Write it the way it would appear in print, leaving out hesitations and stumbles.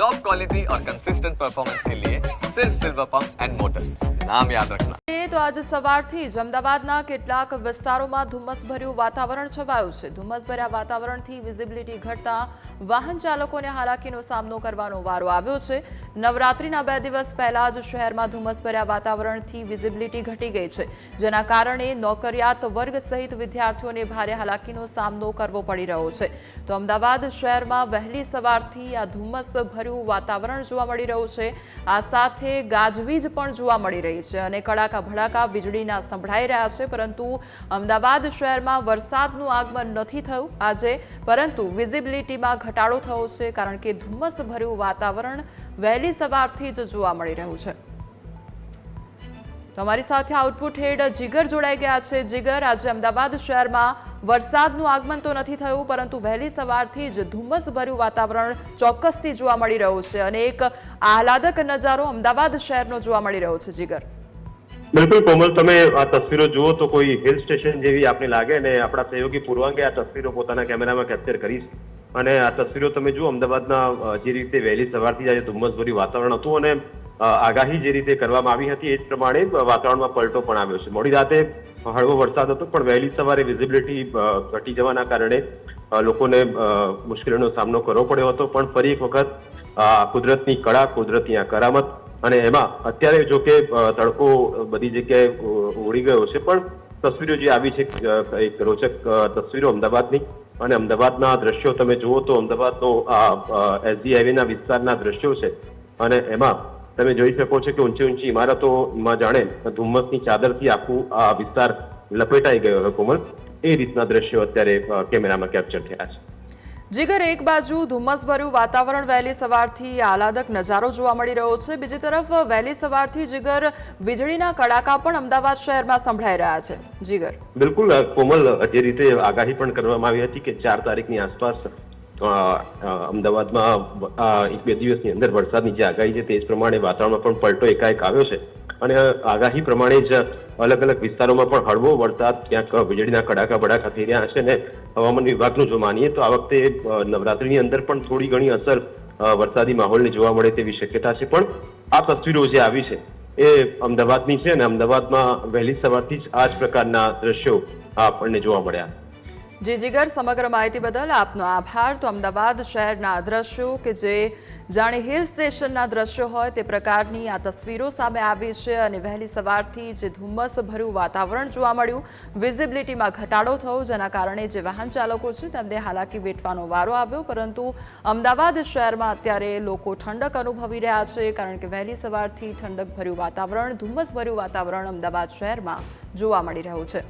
Top quality और consistent performance के लिए सिर्फ सिल्वर पंप्स एंड मोटर्स, नाम याद रखना। તો આજે સવારથી જ અમદાવાદના કેટલાક વિસ્તારોમાં ધુમ્મસભર્યું વાતાવરણ છવાયું છે। ધુમ્મસભર્યા વાતાવરણથી વિઝિબિલિટી ઘટતા વાહન ચાલકોને હાલાકીનો સામનો કરવાનો વારો આવ્યો છે। નવરાત્રિના 2 દિવસ પહેલા જ શહેરમાં ધુમ્મસભર્યા વાતાવરણથી વિઝિબિલિટી ઘટી ગઈ છે, જેના કારણે નોકરિયાત વર્ગ સહિત વિદ્યાર્થીઓને ભારે હાલાકીનો સામનો કરવો પડી રહ્યો છે। તો અમદાવાદ શહેરમાં વહેલી સવારથી આ ધુમ્મસભર્યું વાતાવરણ જોવા મળી રહ્યું છે। આ સાથે ગાજવીજ પણ જોવા મળી રહી છે અને કડાકા ભડાકા વીજળીના સંભળાઈ રહ્યા છે, પરંતુ અમદાવાદ શહેરમાં વરસાદનું આગમન નથી થયું આજે, પરંતુ વિઝિબિલિટીમાં ઘટાડો થયો છે, કારણ કે ધુમ્મસભર્યું વાતાવરણ વહેલી સવારથી જ જોવા મળી રહ્યું છે। તો અમારી સાથે આઉટપુટ હેડ જીગર જોડાઈ ગયા છે। જીગર, આજે અમદાવાદ શહેરમાં વરસાદનું આગમન તો નથી થયું, પરંતુ વહેલી સવારથી જ ધુમ્મસભર્યું વાતાવરણ ચોક્કસથી જોવા મળી રહ્યું છે અને એક આહલાદક નજારો અમદાવાદ શહેરનો જોવા મળી રહ્યો છે। જીગર, બિલકુલ કોમલ, તમે આ તસવીરો જુઓ તો કોઈ હિલ સ્ટેશન જેવી આપને લાગે ને આપણા સહયોગી પૂર્વાંગે આ તસવીરો પોતાના કેમેરામાં કેપ્ચર કરી છે અને આ તસવીરો તમે જુઓ અમદાવાદના જે રીતે વહેલી સવારથી આજે ધુમ્મસભર્યું વાતાવરણ હતું અને આગાહી જે રીતે કરવામાં આવી હતી એ જ પ્રમાણે વાતાવરણમાં પલટો પણ આવ્યો છે। મોડી રાતે હળવો વરસાદ હતો, પણ વહેલી સવારે વિઝિબિલિટી ઘટી જવાના કારણે લોકોને મુશ્કેલીનો સામનો કરવો પડ્યો હતો। પણ ફરી એક વખત કુદરતની કળા, કુદરતની આ કરામત અને એમાં અત્યારે જો કે તડકો બધી જગ્યાએ ઉડી ગયો છે, પણ તસવીરો જે આવી છે એક રોચક તસવીરો અમદાવાદની અને અમદાવાદના દ્રશ્યો તમે જુઓ તો અમદાવાદનો આ એસજી હાઈવેના વિસ્તારના દ્રશ્યો છે અને એમાં તમે જોઈ શકો છો કે ઊંચી ઊંચી ઇમારતોમાં જાણે ધુમ્મસની ચાદરથી આખું આ વિસ્તાર લપેટાઈ ગયો હોય કોમલ, એ રીતના દ્રશ્યો અત્યારે કેમેરામાં કેપ્ચર થયા છે। જીગર, એક બાજુ ધુમ્મસભર્યું વાતાવરણ વહેલી સવારથી આહલાદક નજારો જોવા મળી રહ્યો છે, બીજી તરફ વહેલી સવારથી જીગર વીજળીના કડાકા પણ અમદાવાદ શહેરમાં સંભળાઈ રહ્યા છે। જીગર, બિલકુલ કોમલ, જે રીતે આગાહી પણ કરવામાં આવી હતી કે 4 તારીખની આસપાસ અમદાવાદમાં 1-2 દિવસની અંદર વરસાદની જે આગાહી છે તે જ પ્રમાણે વાતાવરણમાં પણ પલટો એકાએક આવ્યો છે અને આગાહી પ્રમાણે જ અલગ અલગ વિસ્તારોમાં પણ હળવો વરસાદ, ક્યાંક વીજળીના કડાકા ભડાકા થઈ રહ્યા છે અને હવામાન વિભાગનું જો માનીએ તો આ વખતે નવરાત્રીની અંદર પણ થોડી ઘણી અસર વરસાદી માહોલને જોવા મળે તેવી શક્યતા છે। પણ આ તસવીરો જે આવી છે એ અમદાવાદની છે અને અમદાવાદમાં વહેલી સવારથી જ આ જ પ્રકારના દ્રશ્યો આપણને જોવા મળ્યા। જી જીગર, સમગ્ર માહિતી બદલ આપનો આભાર। તો અમદાવાદ શહેરના દ્રશ્યો કે જે જાણે હિલ સ્ટેશનના દ્રશ્યો હોય તે પ્રકારની આ તસવીરો સામે આવી છે અને વહેલી સવારથી જે ધુમ્મસભર્યું વાતાવરણ જોવા મળ્યું, વિઝિબિલિટીમાં ઘટાડો થયો, જેના કારણે જે વાહન ચાલકો છે તેમને હાલાકી વેઠવાનો વારો આવ્યો, પરંતુ અમદાવાદ શહેરમાં અત્યારે લોકો ઠંડક અનુભવી રહ્યા છે, કારણ કે વહેલી સવારથી ઠંડકભર્યું વાતાવરણ, ધુમ્મસભર્યું વાતાવરણ અમદાવાદ શહેરમાં જોવા મળી રહ્યું છે।